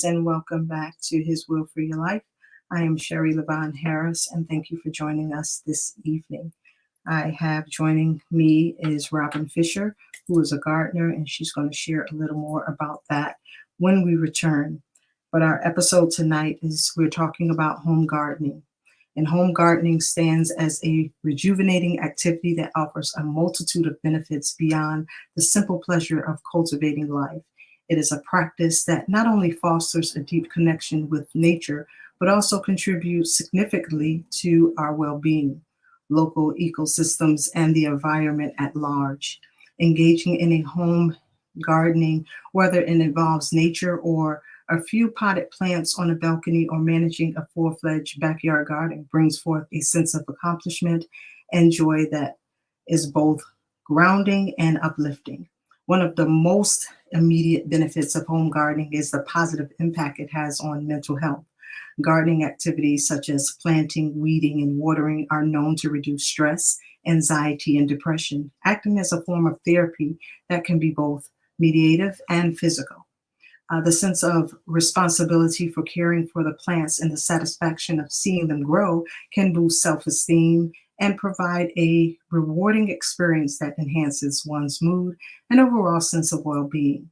Greetings and welcome back to His Will for Your Life. I am Sherry Levon Harris, and thank you for joining us this evening. I have joining me is Robin Fisher, who is a gardener, and she's going to share a little more about that when we return. But our episode tonight is we're talking about home gardening. And home gardening stands as a rejuvenating activity that offers a multitude of benefits beyond the simple pleasure of cultivating life. It is a practice that not only fosters a deep connection with nature, but also contributes significantly to our well-being, local ecosystems, and the environment at large. Engaging in a home gardening, whether it involves nature or a few potted plants on a balcony or managing a full-fledged backyard garden, brings forth a sense of accomplishment and joy that is both grounding and uplifting. One of the most immediate benefits of home gardening is the positive impact it has on mental health. Gardening activities such as planting, weeding, and watering are known to reduce stress, anxiety, and depression, acting as a form of therapy that can be both meditative and physical. The sense of responsibility for caring for the plants and the satisfaction of seeing them grow can boost self-esteem and provide a rewarding experience that enhances one's mood and overall sense of well-being.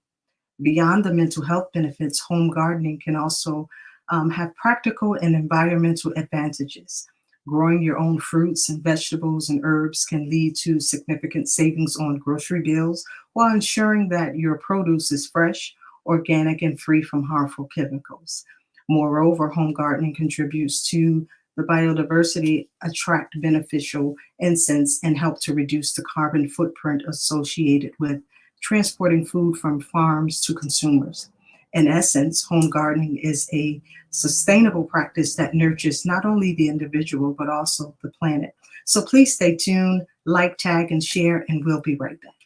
Beyond the mental health benefits, home gardening can also have practical and environmental advantages. Growing your own fruits and vegetables and herbs can lead to significant savings on grocery bills while ensuring that your produce is fresh, organic, and free from harmful chemicals. Moreover, home gardening contributes to the biodiversity, attract beneficial insects, and help to reduce the carbon footprint associated with transporting food from farms to consumers. In essence, home gardening is a sustainable practice that nurtures not only the individual, but also the planet. So please stay tuned, like, tag, and share, and we'll be right back.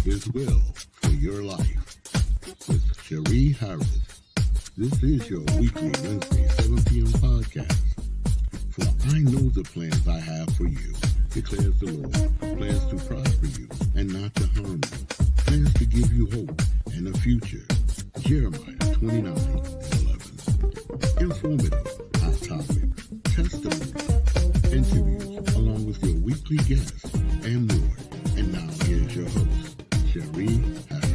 His Will for Your Life with Cherie Harris. This is your weekly Wednesday 7 p.m. podcast. For I know the plans I have for you, declares the Lord, plans to prosper you and not to harm you, plans to give you hope and a future. Jeremiah 29:11. Informative, hot topic, testimony, interviews, along with your weekly guests and more. And now here's your host, Cherie Harris.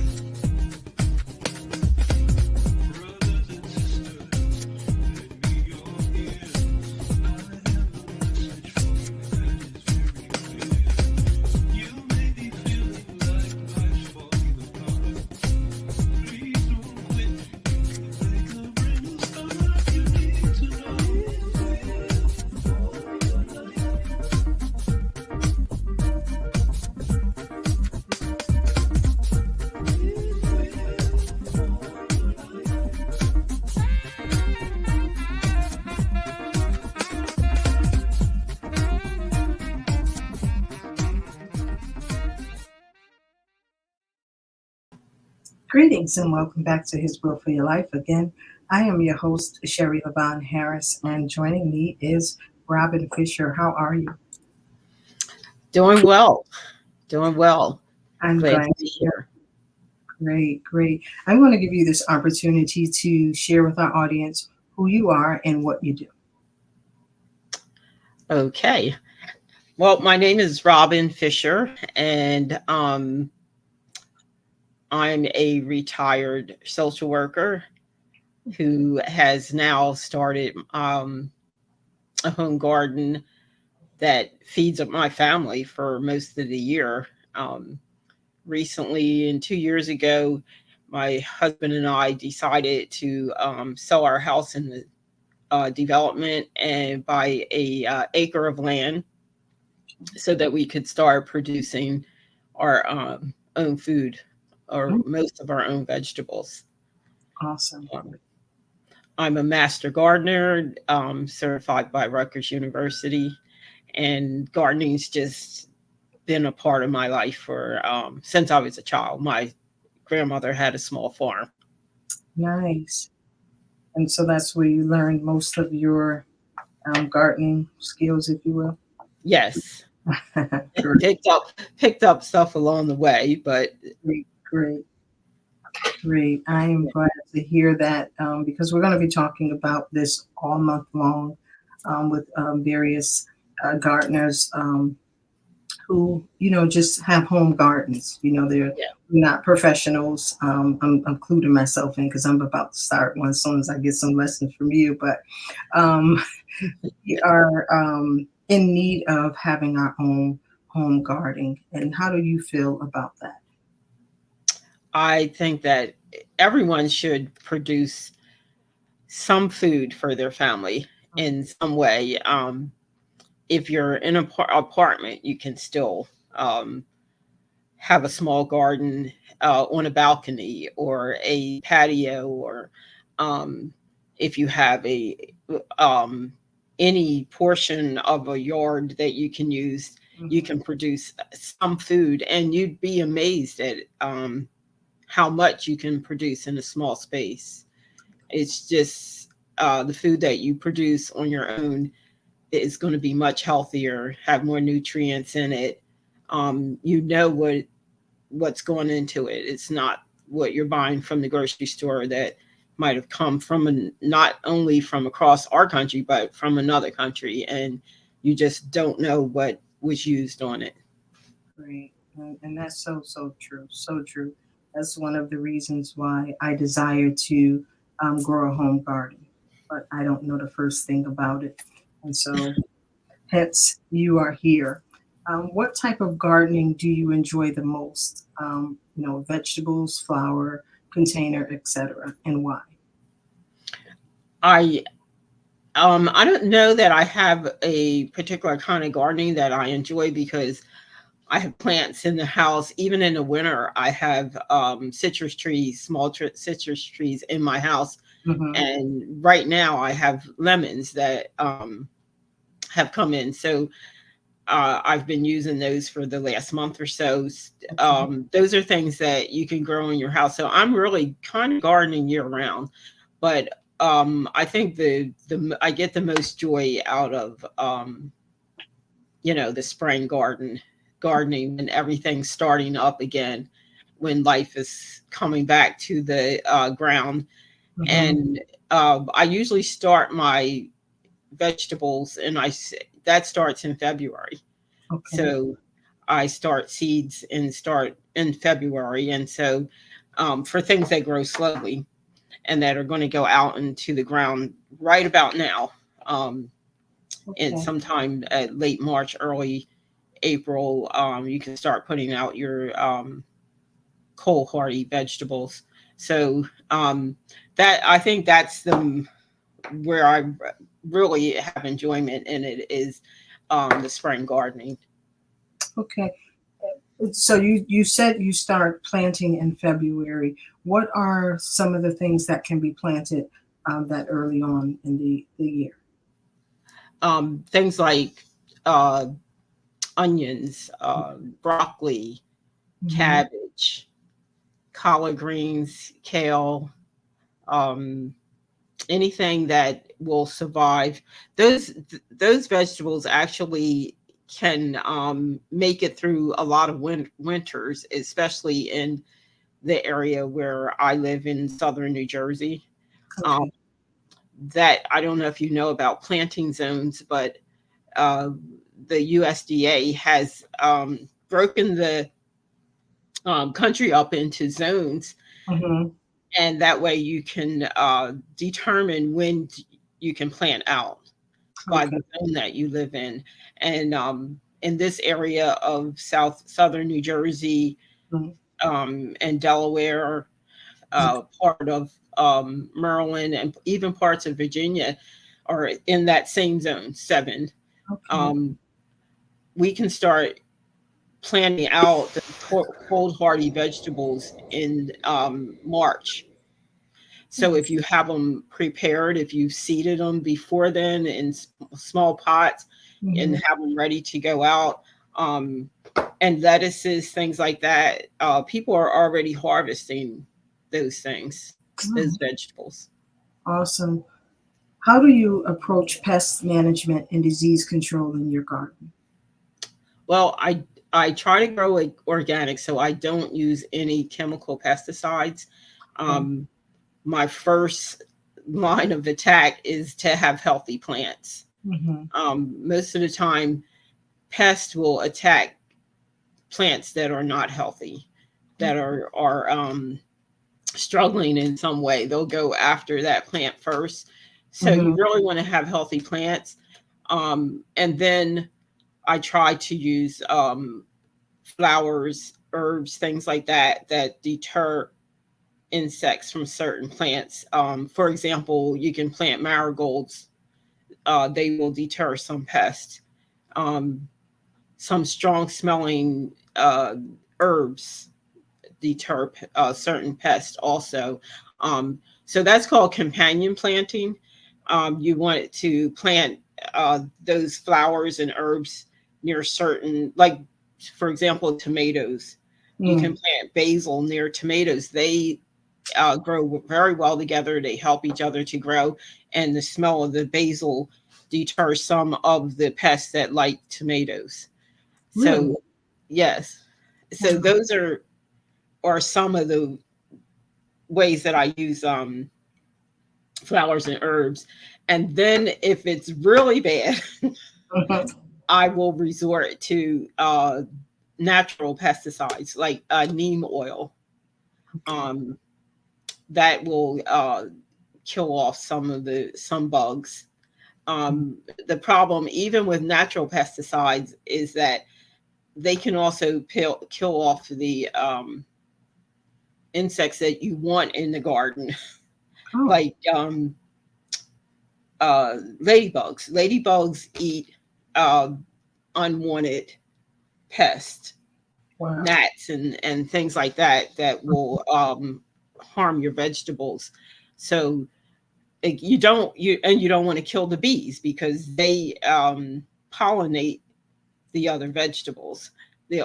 Greetings and welcome back to His Will for Your Life. Again, I am your host, Sherry Levon Harris, and joining me is Robin Fisher. How are you? Doing well. I'm Glad glad to be here. Great. I'm going to give you this opportunity to share with our audience who you are and what you do. Okay. Well, my name is Robin Fisher, and I'm a retired social worker who has now started a home garden that feeds my family for most of the year. Recently, and 2 years ago, my husband and I decided to sell our house in the development and buy a acre of land so that we could start producing our own food, or most of our own vegetables. Awesome. I'm a master gardener, certified by Rutgers University, and gardening's just been a part of my life for since I was a child. My grandmother had a small farm. Nice. And so that's where you learned most of your gardening skills, if you will. Yes. Picked up stuff along the way, but Great. Great. I am glad to hear that because we're going to be talking about this all month long with various gardeners who, just have home gardens. They're Yeah. not professionals. I'm including myself in because I'm about to start one as soon as I get some lessons from you. But um, we are in need of having our own home gardening. And how do you feel about that? I think that everyone should produce some food for their family in some way. If you're in an apartment, you can still have a small garden on a balcony or a patio, or um, if you have a um, any portion of a yard that you can use, you Mhm. can produce some food, and you'd be amazed at how much you can produce in a small space. It's just the food that you produce on your own is going to be much healthier, have more nutrients in it. You know what's going into it. It's not what you're buying from the grocery store that might have come from not only from across our country but from another country, and you just don't know what was used on it. Great. And that's so, so true. So true. That's one of the reasons why I desire to grow a home garden, but I don't know the first thing about it. And so, hence, you are here. What type of gardening do you enjoy the most? Vegetables, flower, container, etc., and why? I i don't know that I have a particular kind of gardening that I enjoy, because I have plants in the house. Even in the winter, I have citrus trees, small citrus trees in my house. Mm-hmm. And right now, I have lemons that have come in. So I've been using those for the last month or so. Okay. Those are things that you can grow in your house. So I'm really kind of gardening year round. But I think the I get the most joy out of the spring gardening, and everything's starting up again, when life is coming back to the ground. Mm-hmm. And I usually start my vegetables, and that starts in February. Okay. So I start seeds and start in February. And so for things that grow slowly and that are going to go out into the ground right about now, um, and Okay. sometime at late March, early April, you can start putting out your cold hardy vegetables. So that I think that's the where I really have enjoyment in it, is the spring gardening. Okay. So you said you start planting in February. What are some of the things that can be planted that early on in the year? Things like uh, onions, broccoli, Hmm. cabbage, collard greens, kale, um, anything that will survive. Those vegetables actually can make it through a lot of winters, especially in the area where I live in southern New Jersey. Um, Okay. that I don't know if you know about planting zones, but uh, the USDA has broken the country up into zones, Hmm. and that way you can determine when you can plant out by Okay. the zone that you live in. And in this area of southern New Jersey Mhm. and Delaware, part of Maryland, and even parts of Virginia are in that same zone 7. Okay. Um, we can start planting out the cold hardy vegetables in March. So if you have them prepared, if you've seeded them before then in small pots and Hmm. have them ready to go out, um, and lettuces, things like that, people are already harvesting those things, those vegetables. Awesome. How do you approach pest management and disease control in your garden? Well, I try to grow like organic, so I don't use any chemical pesticides. Okay. Um, my first line of attack is to have healthy plants. Mm-hmm. Most of the time, pests will attack plants that are not healthy, that are struggling in some way. They'll go after that plant first. So Mm-hmm. you really want to have healthy plants. And then I try to use flowers, herbs, things like that that deter insects from certain plants. For example, you can plant marigolds. They will deter some pests. Um, some strong smelling herbs deter certain pests also. So that's called companion planting. You want to plant those flowers and herbs near certain, like for example, tomatoes. You can Mm. plant basil near tomatoes. They grow very well together. They help each other to grow, and the smell of the basil deters some of the pests that like tomatoes. Really? So, yes. So Wow. those are some of the ways that I use flowers and herbs. And then if it's really bad, Mhm. I will resort to natural pesticides like neem oil. Okay. Um, that will kill off some bugs. The problem, even with natural pesticides, is that they can also kill off the insects that you want in the garden, Oh, like ladybugs. Ladybugs eat uh, unwanted pests, wow. gnats, and things like that that will harm your vegetables. So you don't want to kill the bees because they pollinate the other vegetables,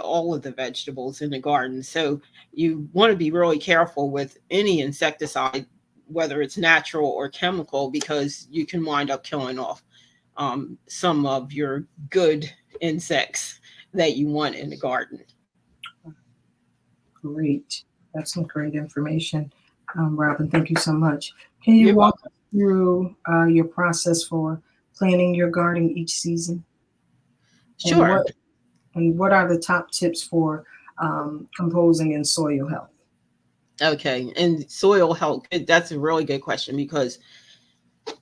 all of the vegetables in the garden. So you want to be really careful with any insecticide, whether it's natural or chemical, because you can wind up killing off some of your good insects that you want in the garden. Great. That's some great information, Robin. Thank you so much. Can you You're walk welcome. us through your process for planting your garden each season, and Sure. what are the top tips for composing and soil health? Okay. And soil health, that's a really good question because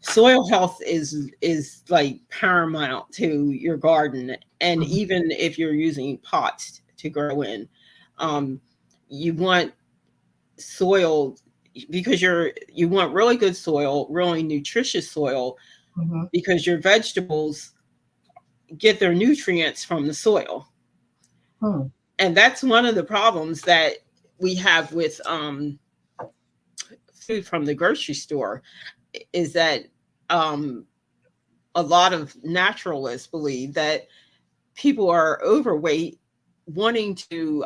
soil health is like paramount to your garden, and Mhm. even if you're using pots to grow in, um, you want soil because you want really good soil, really nutritious soil, Mhm. because your vegetables get their nutrients from the soil. Hmm. And that's one of the problems that we have with food from the grocery store, is that um, a lot of naturalists believe that people are overweight, wanting to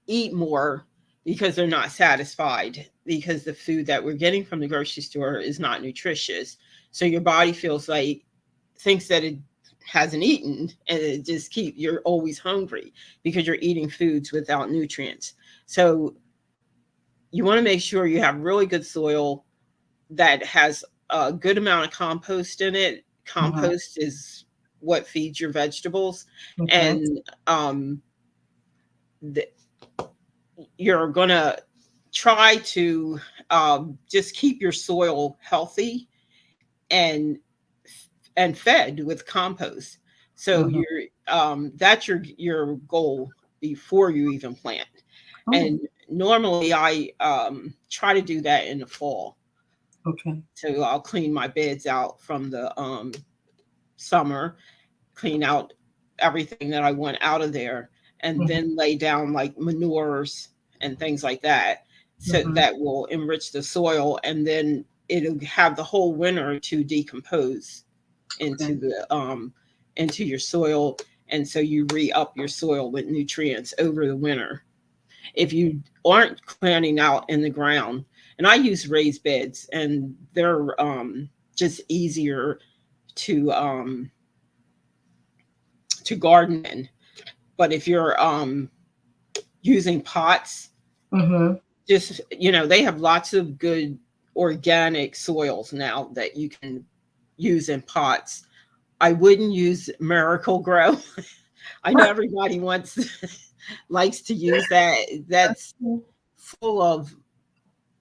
eat more because they're not satisfied, because the food that we're getting from the grocery store is not nutritious. So your body feels like, thinks that it hasn't eaten, and it just you're always hungry because you're eating foods without nutrients. So you want to make sure you have really good soil that has a good amount of compost in it. Mhm. Compost is what feeds your vegetables. Okay. And um, the, you're going to try to just keep your soil healthy and fed with compost. So Mhm. that's your goal before you even plant. Oh, And normally I try to do that in the fall. okay. So I'll clean my beds out from the summer, clean out everything that I want out of there, and Mhm. then lay down like manures and things like that. So Mhm. that will enrich the soil, and then it'll have the whole winter to decompose Okay. into your soil. And so you re-up your soil with nutrients over the winter. If you aren't planting out in the ground, and I use raised beds, and they're just easier to to garden in. But if you're using pots, Mm-hmm. just, they have lots of good organic soils now that you can use in pots. I wouldn't use Miracle Grow. I know everybody wants likes to use that. That's full of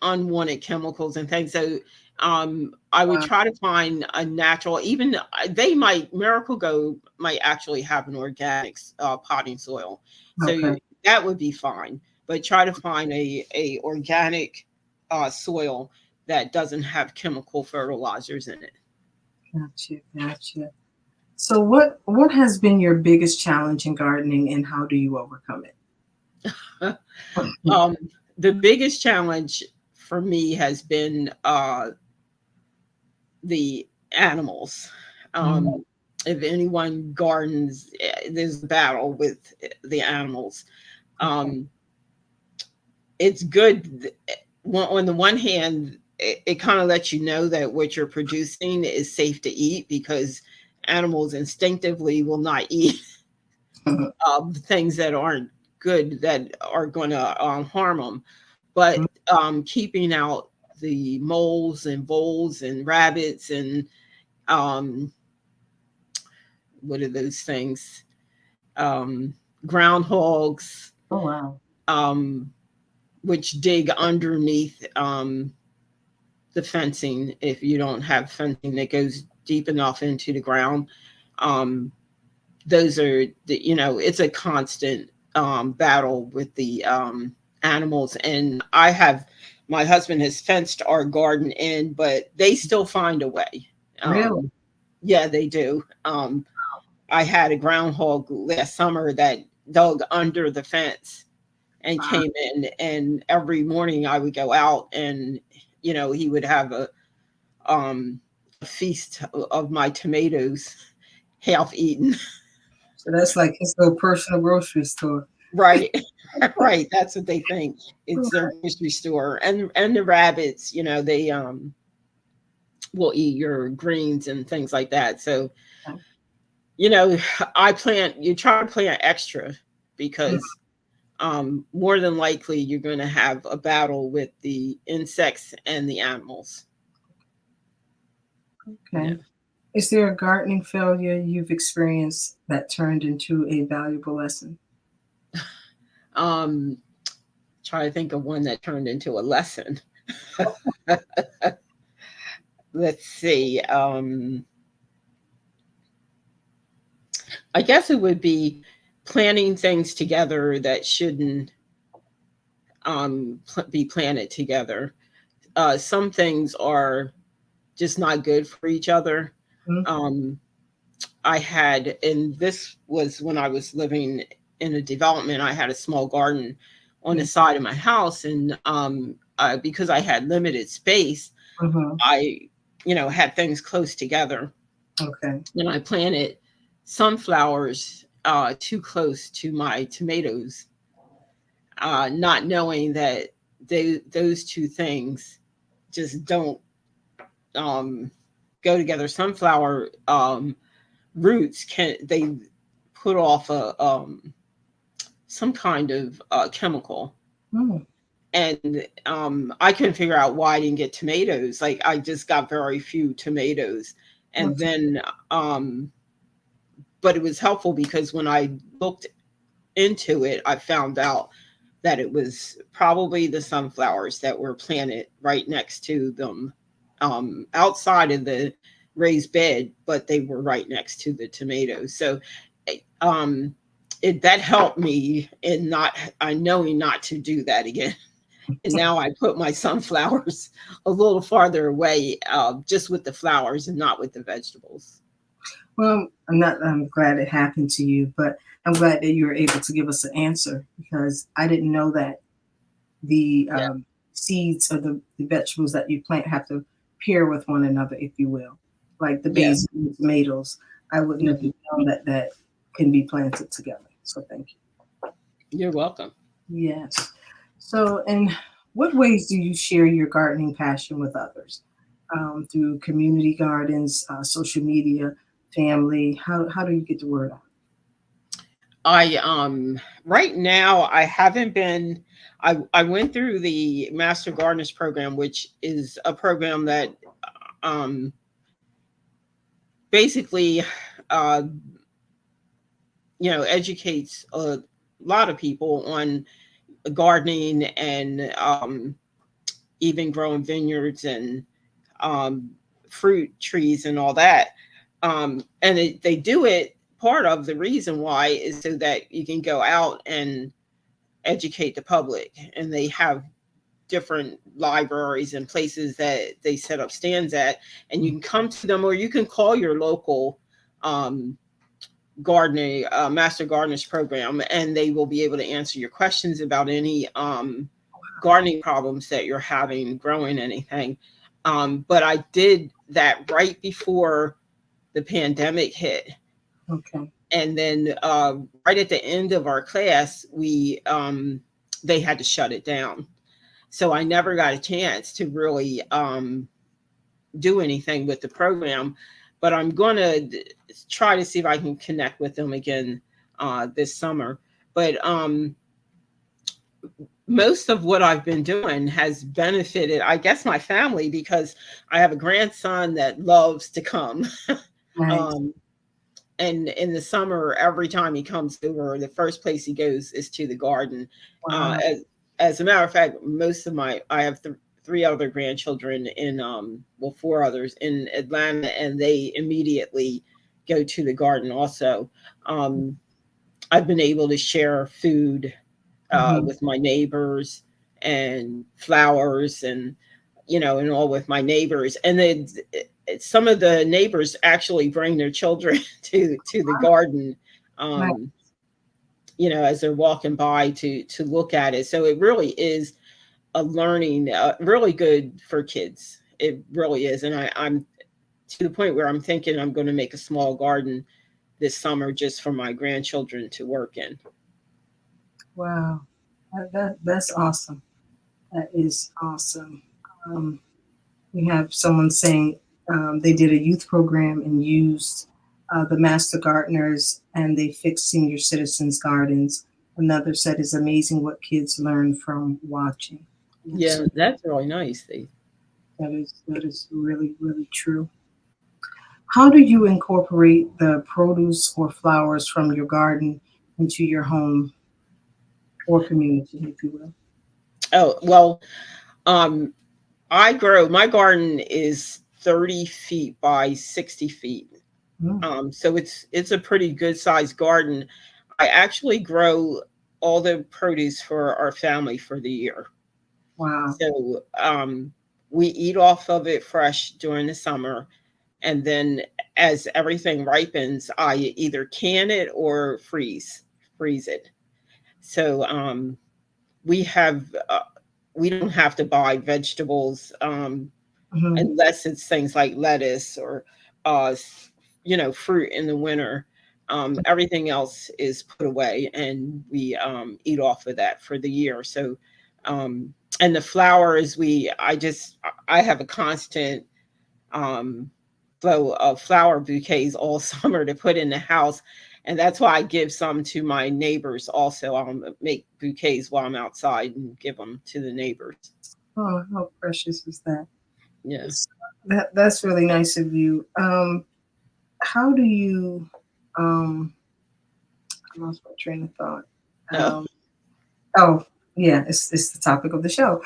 unwanted chemicals and things. So I would Wow. try to find a natural, even Miracle Grow might actually have an organic potting soil. So Okay. that would be fine. But try to find a organic soil that doesn't have chemical fertilizers in it. Gotcha. Gotcha. So what has been your biggest challenge in gardening and how do you overcome it? um, the biggest challenge for me has been the animals. Mhm. If anyone gardens, there's a battle with the animals. Okay. Um, it's good. On the one hand, it kind of lets you know that what you're producing is safe to eat, because animals instinctively will not eat things that aren't good, that are going to harm them. But keeping out the moles and voles and rabbits and um, what are those things? Um, Groundhogs, Oh wow. um, which dig underneath the fencing. If you don't have fencing that goes deep enough into the ground, um, those are it's a constant battle with the animals. And my husband has fenced our garden in, but they still find a way. Really? Yeah, they do. I had a groundhog last summer that dug under the fence and Wow. came in, and every morning I would go out, and he would have a feast of my tomatoes half eaten. So that's like his little personal grocery store. Right. Right, that's what they think. It's their grocery store. And the rabbits, they will eat your greens and things like that. So, you know, you try to plant extra, because more than likely you're going to have a battle with the insects and the animals. Yeah. Okay. Is there a gardening failure you've experienced that turned into a valuable lesson? Um, Try to think of one that turned into a lesson. Let's see. I guess it would be planting things together that shouldn't be planted together. Some things are just not good for each other. Mhm. Um, and this was when I was living in a development, I had a small garden on the Yeah. side of my house. And because I had limited space, Mhm. I, had things close together. Okay. And I planted sunflowers too close to my tomatoes, not knowing that those two things just don't um, go together. Sunflower roots they put off some kind of chemical, Mm. and I couldn't figure out why I didn't get tomatoes. Like, I just got very few tomatoes, and Okay. then but it was helpful, because when I looked into it, I found out that it was probably the sunflowers that were planted right next to them, outside of the raised bed, but they were right next to the tomatoes. So um, that helped me in not I knowing not to do that again. And now I put my sunflowers a little farther away, just with the flowers and not with the vegetables. Well, I'm glad it happened to you, but I'm glad that you were able to give us an answer because I didn't know that the Yeah. seeds or the vegetables that you plant have to pair with one another, if you will, like the Yes. basil and tomatoes. I wouldn't have Mhm. known that can be planted together. So thank You're welcome. you. Yes. So, in what ways do you share your gardening passion with others? Through community gardens, social media, family? How do you get the word out? I right now I haven't been. I went through the Master Gardeners program, which is a program that um basically uh educates a lot of people on gardening and even growing vineyards and um, fruit trees and all that. And they do it. Part of the reason why is so that you can go out and educate the public, and they have different libraries and places that they set up stands at, and you can come to them, or you can call your local um, gardening master gardeners program, and they will be able to answer your questions about any gardening problems that you're having growing anything. But I did that right before the pandemic hit, Okay. and then right at the end of our class, we they had to shut it down, so I never got a chance to really do anything with the program. But I'm going to try to see if I can connect with them again this summer. But most of what I've been doing has benefited, I guess, my family, because I have a grandson that loves to come. Nice. um, and in the summer, every time he comes over, the first place he goes is to the garden. Uh, Wow. as, as a matter of fact, most of I have three other grandchildren in, well, four others in Atlanta, and they immediately go to the garden also. Um, I've been able to share food Hmm. with my neighbors, and flowers, and and all with my neighbors. And then some of the neighbors actually bring their children to the garden, Nice. um, as they're walking by to look at it. So it really is a learning, really good for kids. It really is. And I'm to the point where I'm thinking I'm going to make a small garden this summer just for my grandchildren to work in. Wow. That's awesome. That is awesome. Um, we have someone saying they did a youth program and used the master gardeners and they fixed senior citizens' gardens. Another said it's amazing what kids learn from watching. Yeah, So that's really nice. that is really really true. How do you incorporate the produce or flowers from your garden into your home or community, if you will? Oh, well, um, I grow, my garden is 30 feet by 60 feet. Mm, So it's a pretty good sized garden. I actually grow all the produce for our family for the year. wow. So we eat off of it fresh during the summer, and then as everything ripens, I either can it or freeze it. So we have we don't have to buy vegetables Hmm. unless it's things like lettuce or uh, fruit in the winter. Everything else is put away, and we eat off of that for the year. So, and the flowers, I have a constant um, flow of flower bouquets all summer to put in the house. And that's why I give some to my neighbors also. I'll make bouquets while I'm outside and give them to the neighbors. Oh, how precious is that? Yeah. That's really nice of you. How do you? Um, I lost my train of thought. Oh, Um, oh, yeah, it's the topic of the show.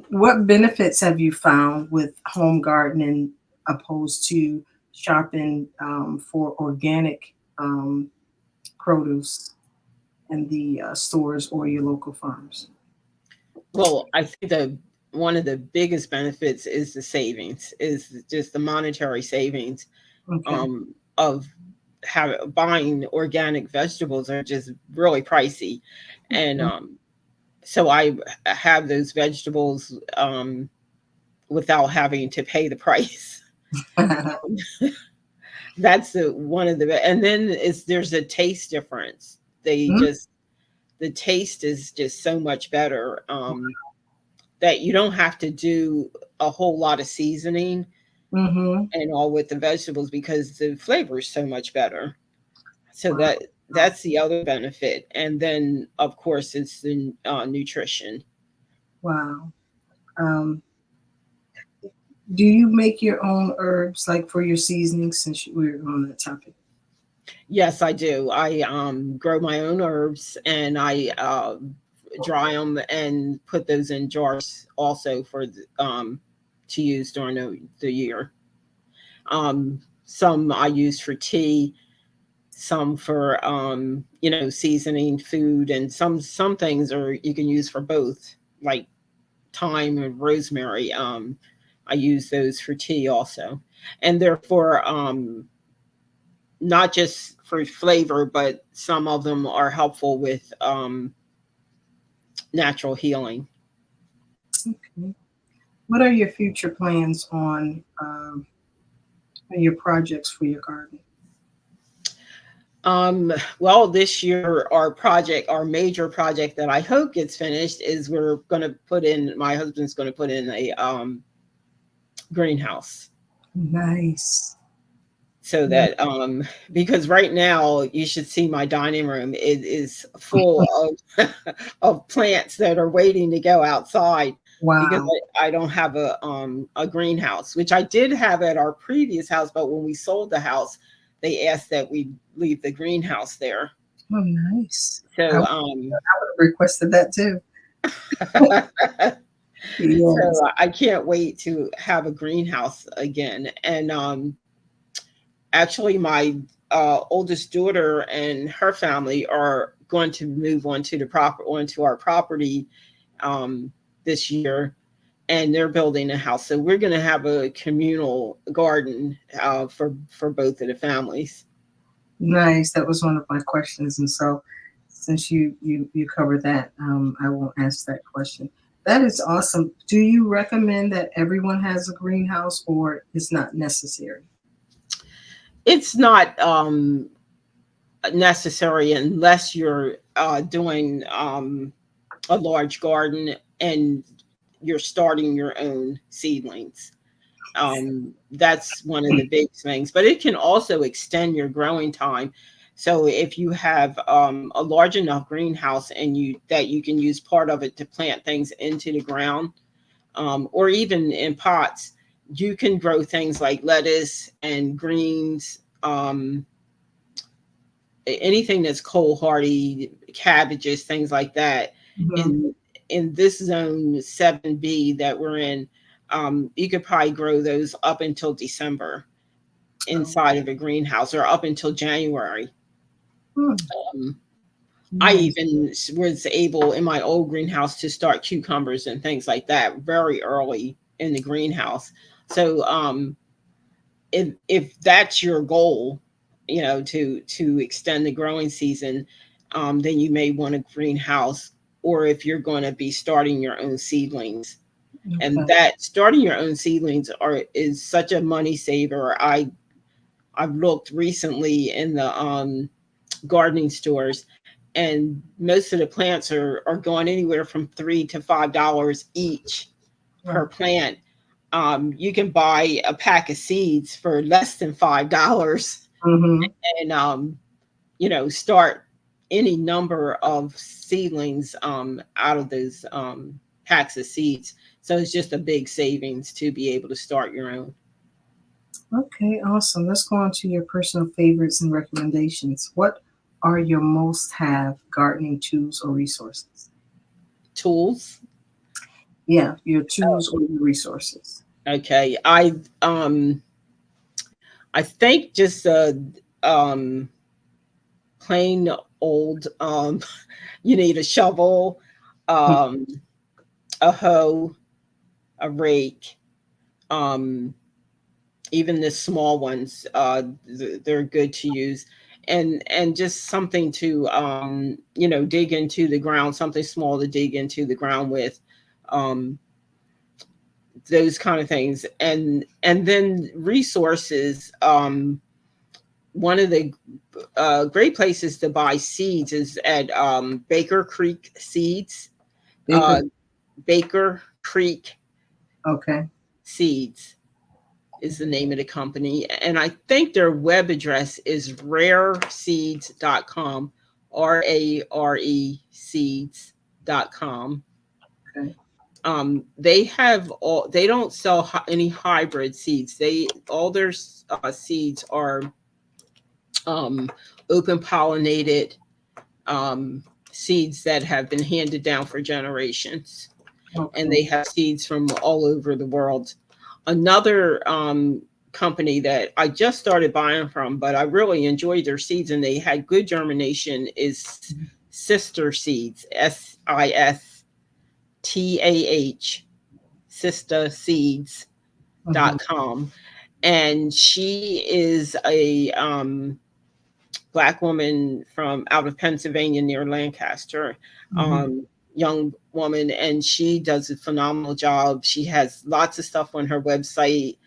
What benefits have you found with home gardening opposed to shopping for organic um, produce in the stores or your local farms? well, I think the one of the biggest benefits is the savings, is just the monetary savings Okay. of buying organic vegetables are just really pricey. And so I have those vegetables without having to pay the price. Um, that's one of the, and then there's a taste difference. They just the taste is just so much better, that you don't have to do a whole lot of seasoning Mm-hmm. and all with the vegetables, because the flavor is so much better. So Wow. That's the other benefit. And then, of course, it's the nutrition. Wow. Um, do you make your own herbs like for your seasonings since we're on that topic? Yes, I do. I grow my own herbs, and I dry them and put those in jars also for to use during the year. Some I use for tea, some for seasoning food, and some things are you can use for both, like thyme and rosemary. I use those for tea also, and therefore not just for flavor, but some of them are helpful with natural healing. Okay. What are your future plans on your projects for your garden? Well, this year our major project that I hope gets finished is we're going to put in. My husband's going to put in a greenhouse, Nice. so Yeah. that because right now you should see my dining room. It is full of of plants that are waiting to go outside because Wow. I don't have a greenhouse, which I did have at our previous house, but when we sold the house, they asked that we leave the greenhouse there. Oh, nice. I So would have requested that too. Yes. so I can't wait to have a greenhouse again. And actually, my oldest daughter and her family are going to move onto our property um, this year, and they're building a house. So we're going to have a communal garden for both of the families. Nice. That was one of my questions, and so since you covered that, I won't ask that question. That is awesome. Do you recommend that everyone has a greenhouse, or it's not necessary? It's not necessary unless you're doing a large garden and you're starting your own seedlings. That's one of the big things, but it can also extend your growing time. So if you have a large enough greenhouse and you can use part of it to plant things into the ground, or even in pots, you can grow things like lettuce and greens, anything that's cold hardy, cabbages, things like that. Mhm. In this zone 7B that we're in, you could probably grow those up until December Oh, inside of a greenhouse, or up until January. hmm, Um, I nice. even was able in my old greenhouse to start cucumbers and things like that very early in the greenhouse. So if that's your goal, to extend the growing season, then you may want a greenhouse. Or if you're going to be starting your own seedlings, and Okay. that starting your own seedlings is such a money saver. I've looked recently in the gardening stores, and most of the plants are going anywhere from $3 to $5 each per Right. plant. You can buy a pack of seeds for less than $5, Mm-hmm. and start any number of seedlings out of those packs of seeds. So it's just a big savings to be able to start your own. Okay, awesome. Let's go on to your personal favorites and recommendations. What are your most have gardening tools or resources? Tools. Yeah, your tools or your resources. Okay. I think just um plain old you need a shovel, um a hoe, a rake, um even the small ones, they're good to use, and just something to dig into the ground, something small to dig into the ground with, um those kind of things. And then resources. One of the great places to buy seeds is at Baker Creek Seeds. Baker. uh Baker Creek Okay. Seeds. is the name of the company. And I think their web address is rareseeds.com, RARE seeds.com. Okay. They don't sell any hybrid seeds. All their seeds are open pollinated seeds that have been handed down for generations. And Okay. they have seeds from all over the world. Another company that I just started buying from, but I really enjoyed their seeds and they had good germination, is Sister Seeds, SISTAH, Mhm. sistaseeds.com. And she is a Black woman from out of Pennsylvania near Lancaster, Mhm. young woman, and she does a phenomenal job. She has lots of stuff on her website,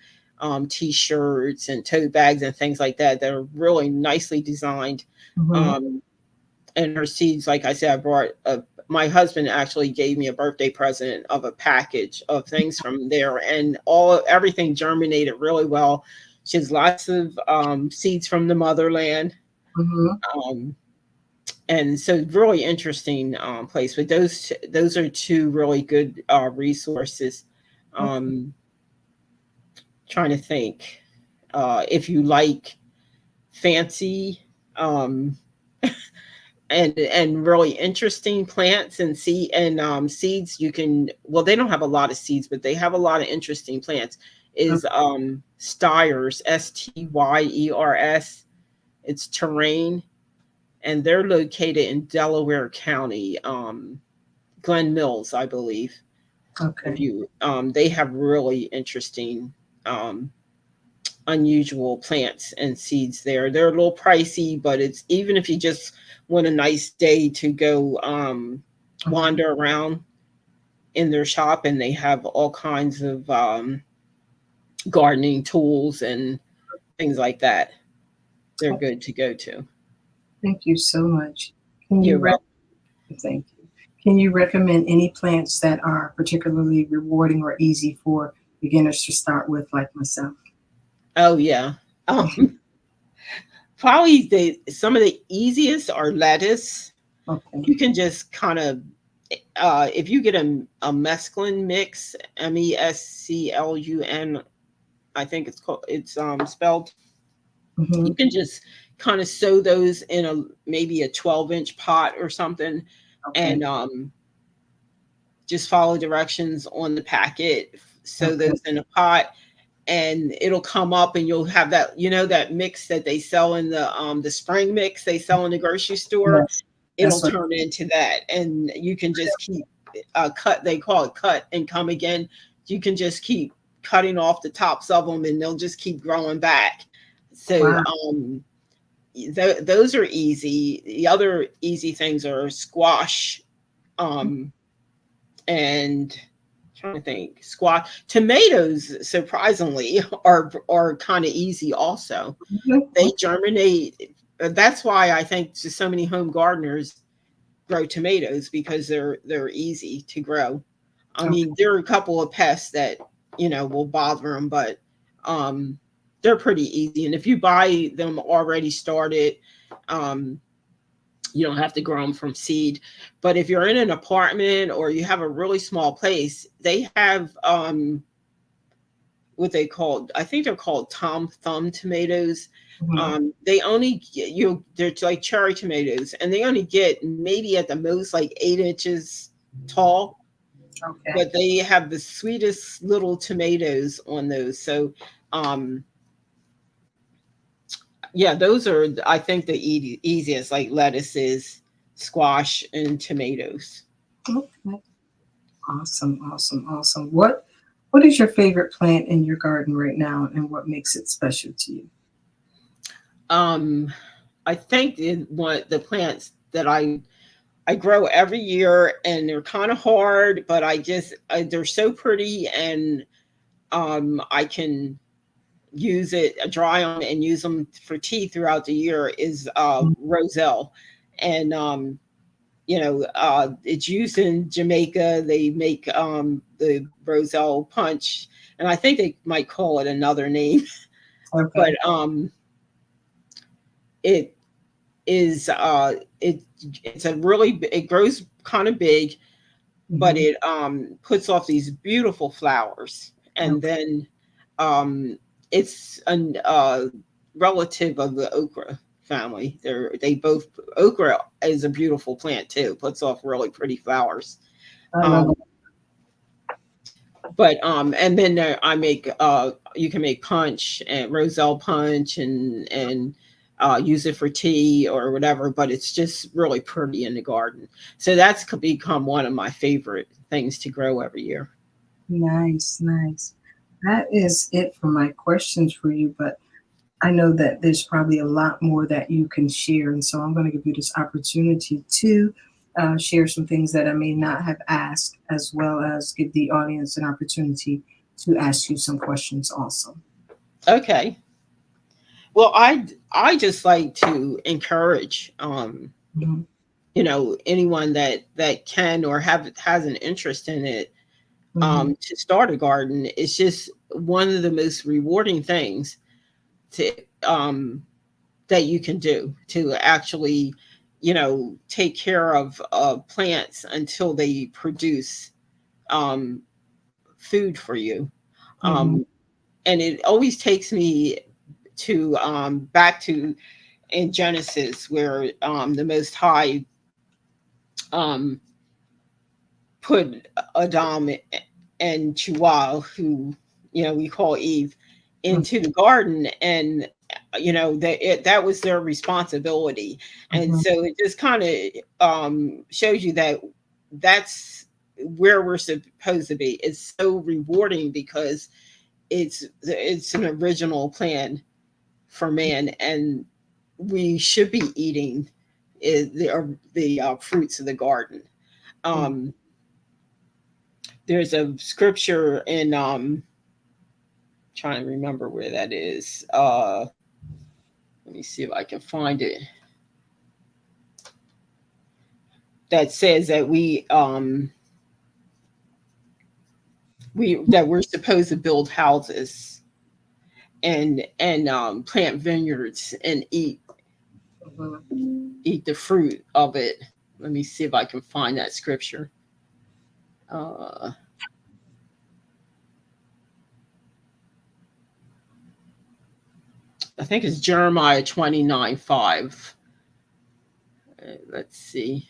t-shirts and tote bags and things like that that are really nicely designed. Mhm. Um, and her seeds, like I said, I brought my husband actually gave me a birthday present of a package of things from there, and everything germinated really well. She has lots of seeds from the motherland. Mhm. Um, and so really interesting place. But those are two really good resources. Um, Trying to think if you like fancy um, and really interesting plants and seeds. You can, well, they don't have a lot of seeds, but they have a lot of interesting plants. Is Styers, Styers. It's terrain, and they're located in Delaware County, Glen Mills, I believe. If Okay. you, they have really interesting, um, unusual plants and seeds there. They're a little pricey, but it's, even if you just want a nice day to go Mhm. wander around in their shop, and they have all kinds of gardening tools and things like that. They're Okay. good to go to. Thank you so much. Can You're you welcome. thank you. Can you recommend any plants that are particularly rewarding or easy for beginners to start with, like myself? Oh yeah. Um, Probably some of the easiest are lettuce. Okay. You can just kind of if you get a mesclun mix, MESCLUN, I think it's spelled. You Mhm. can just kind of sow those in a maybe a 12-inch pot or something, Okay. and just follow directions on the packet. Sow Okay. those in a pot, and it'll come up, and you'll have that, that mix that they sell in the spring mix they sell in the grocery store. Yes. It'll That's what. turn into that, and you can just keep cut. They call it cut and come again. You can just keep cutting off the tops of them, and they'll just keep growing back. So Wow. those are easy. The other easy things are squash, um, and trying to think, squash, tomatoes. Surprisingly, are kind of easy. Also, they Mhm. germinate. That's why I think just so many home gardeners grow tomatoes, because they're easy to grow. I Okay. mean, there are a couple of pests that will bother them, but um, they're pretty easy. And if you buy them already started, um, you don't have to grow them from seed. But if you're in an apartment or you have a really small place, they have what they call, I think they're called Tom Thumb tomatoes. Mhm. They only get they're like cherry tomatoes, and they only get maybe at the most like 8 inches tall, Okay. but they have the sweetest little tomatoes on those. So, um, yeah, those are, I think, the easiest, like lettuces, squash, and tomatoes. Okay. Awesome. Awesome. Awesome. What is your favorite plant in your garden right now, and what makes it special to you? Um, I think one the plants that I grow every year, and they're kind of hard, but they're so pretty, and I can use it, dry them, and use them for tea throughout the year. Is Roselle, and it's used in Jamaica. They make the Roselle punch, and I think they might call it another name, but Okay. it is it's a really it grows kind of big, but Mm-hmm. it puts off these beautiful flowers, and Okay. then it's a relative of the okra family. They both okra is a beautiful plant too. Puts off really pretty flowers. I know. Um, but and then there, I make you can make punch and roselle punch and use it for tea or whatever. But it's just really pretty in the garden. So that's become one of my favorite things to grow every year. Nice, nice. That is it for my questions for you, but I know that there's probably a lot more that you can share. And so I'm going to give you this opportunity to share some things that I may not have asked, as well as give the audience an opportunity to ask you some questions also. Okay. Well, I just like to encourage Mhm. anyone that can or have has an interest in it Mhm. to start a garden. It's just one of the most rewarding things to that you can do to actually take care of plants until they produce um, food for you. Mhm. um, and it always takes me to back to in Genesis where the Most High um, put Adam and Chua, who we call Eve, into the garden, and that was their responsibility, and Mhm. so it just kind of shows you that that's where we're supposed to be. It's so rewarding because it's an original plan for man, and we should be eating the fruits of the garden. Mhm. Um, there's a scripture in trying to remember where that is. Let me see if I can find it. That says that we're supposed to build houses and plant vineyards and Mhm. eat the fruit of it. Let me see if I can find that scripture. Uh, I think it's Jeremiah 29:5. Let's see.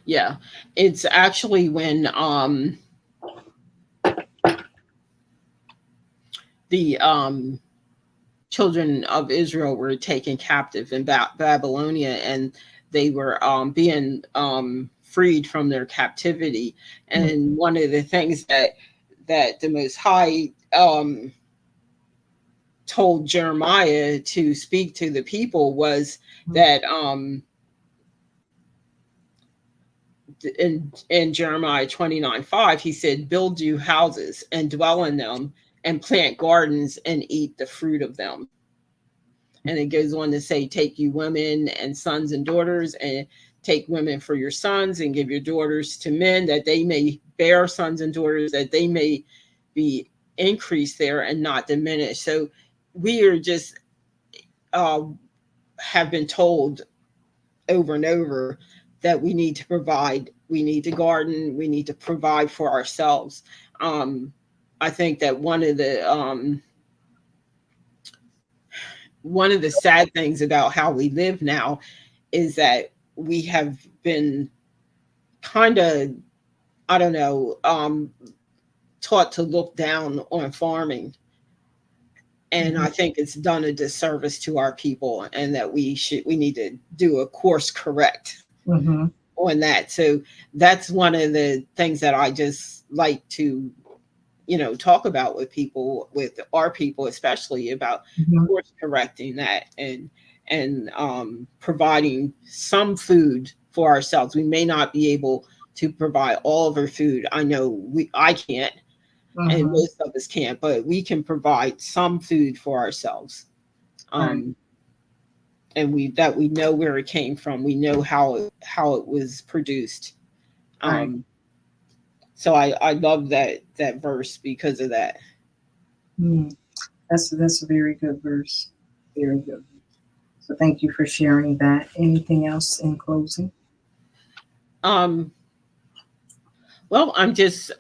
Yeah, it's actually when the children of Israel were taken captive in Babylonia, and they were being freed from their captivity. And one of the things that the Most High told Jeremiah to speak to the people was that in Jeremiah 29:5, he said, "Build you houses and dwell in them, and plant gardens and eat the fruit of them." And it goes on to say, "Take you women and sons and daughters, and take women for your sons, and give your daughters to men, that they may bear sons and daughters, that they may be increased there and not diminished." So we are just uh, have been told over and over that we need to provide, we need to garden, we need to provide for ourselves. Um, I think that one of the sad things about how we live now is that we have been kind of, I don't know, taught to look down on farming. And Mhm. I think it's done a disservice to our people, and that we need to do a course correct Mhm. on that. So that's one of the things that I just like to, talk about with people, with our people, especially about Mhm. course correcting that, and providing some food for ourselves. We may not be able to provide all of our food. I know I can't, and Mhm. most of us can't, but we can provide some food for ourselves. Right. um, and we know where it came from. We know how it was produced. Right. Um, so I love that verse because of that. Mm. That's a very good verse. Very good. So thank you for sharing that. Anything else in closing? Um, well, I'm just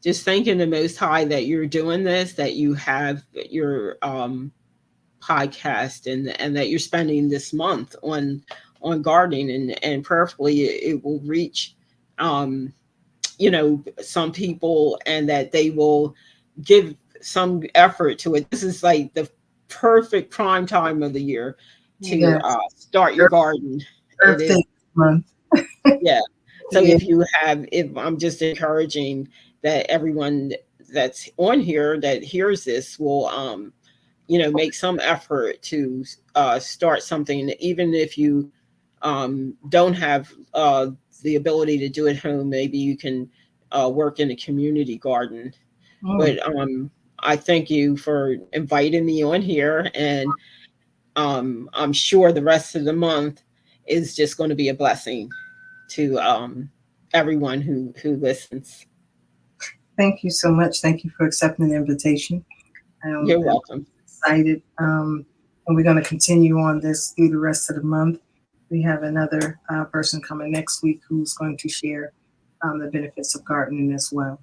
thanking the Most High that you're doing this, that you have your podcast, and that you're spending this month on gardening, and prayerfully it will reach um, some people, and that they will give some effort to it. This is like the perfect prime time of the year to Yes. start your garden. It Earth is. Day month. Yeah. So Yeah. if I'm just encouraging that everyone that's on here that hears this will, make some effort to start something, even if you don't have the ability to do it home. Maybe you can work in a community garden. Mm. But I thank you for inviting me on here, and I'm sure the rest of the month is just going to be a blessing to everyone who listens. Thank you so much. Thank you for accepting the invitation. You're I'm welcome. excited. And we're going to continue on this through the rest of the month. We have another person coming next week who's going to share the benefits of gardening as well.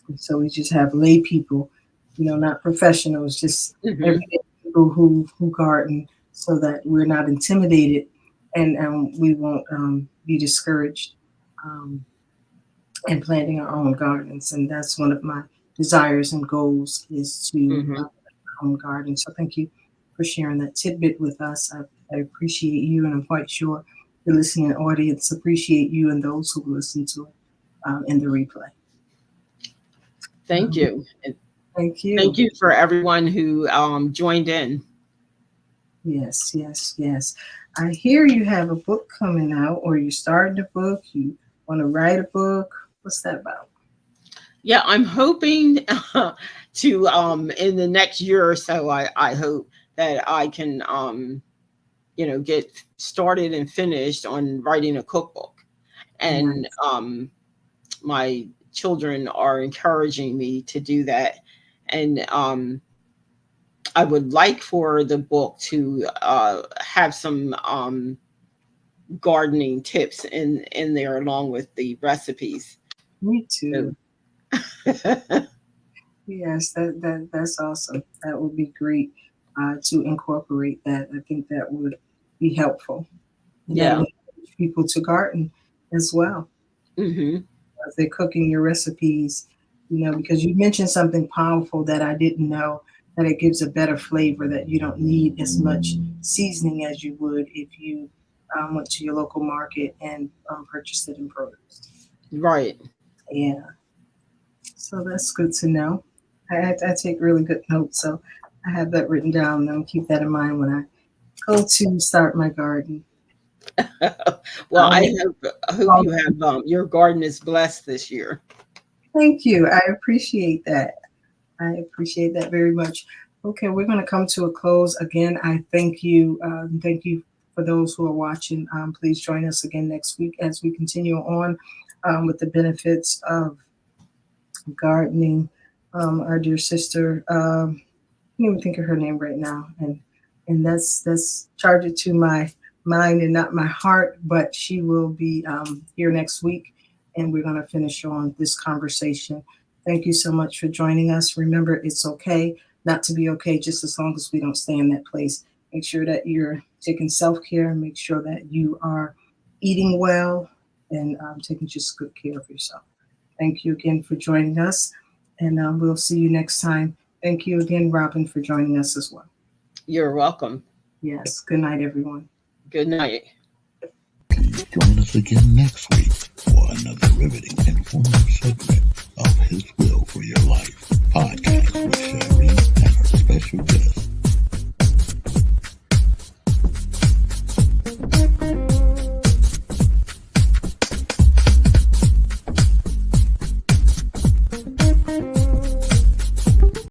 And so we just have lay people, not professionals, just Hmm. everyday people who garden, so that we're not intimidated, and we won't be discouraged. Um, and planting our own gardens. And that's one of my desires and goals, is to Hmm. own garden. So thank you for sharing that tidbit with us. I appreciate you, and I'm quite sure the listening audience appreciate you and those who listen to it in the replay. Thank Um, you. And Thank thank you. you for everyone who joined in. Yes, yes, yes. I hear you have a book coming out, or you started a book. You want to write a book. What's that about? Yeah, I'm hoping to in the next year or so, I hope that I can get started and finished on writing a cookbook. And Nice. my children are encouraging me to do that. And I would like for the book to have some gardening tips in there, along with the recipes. Me So too. Yes, that's awesome. That would be great to incorporate that. I think that would be helpful. And that'll yeah. encourage people to garden as well Hmm. as they're cooking your recipes. Because you mentioned something powerful that I didn't know, that it gives a better flavor, that you don't need as much seasoning as you would if you went to your local market and purchased it in produce. Right. Yeah. So that's good to know. I take really good notes, so I have that written down. And I'll keep that in mind when I go to start my garden. Well, I'll I hope you have your garden is blessed this year. Thank you. I appreciate that. I appreciate that very much. Okay, we're going to come to a close. Again, I thank you. Thank you for those who are watching. Please join us again next week as we continue on with the benefits of gardening. Our dear sister, can't even think of her name right now, and that's charge it to my mind and not my heart. But she will be here next week, and we're going to finish on this conversation. Thank you so much for joining us. Remember, it's okay not to be okay, just as long as we don't stay in that place. Make sure that you're taking self-care. Make sure that you are eating well, and taking just good care of yourself. Thank you again for joining us, and we'll see you next time. Thank you again, Robin, for joining us as well. You're welcome. Yes. Good night, everyone. Good night. Join us again next week for another riveting, informative segment of His Will for Your Life podcast with Sherry.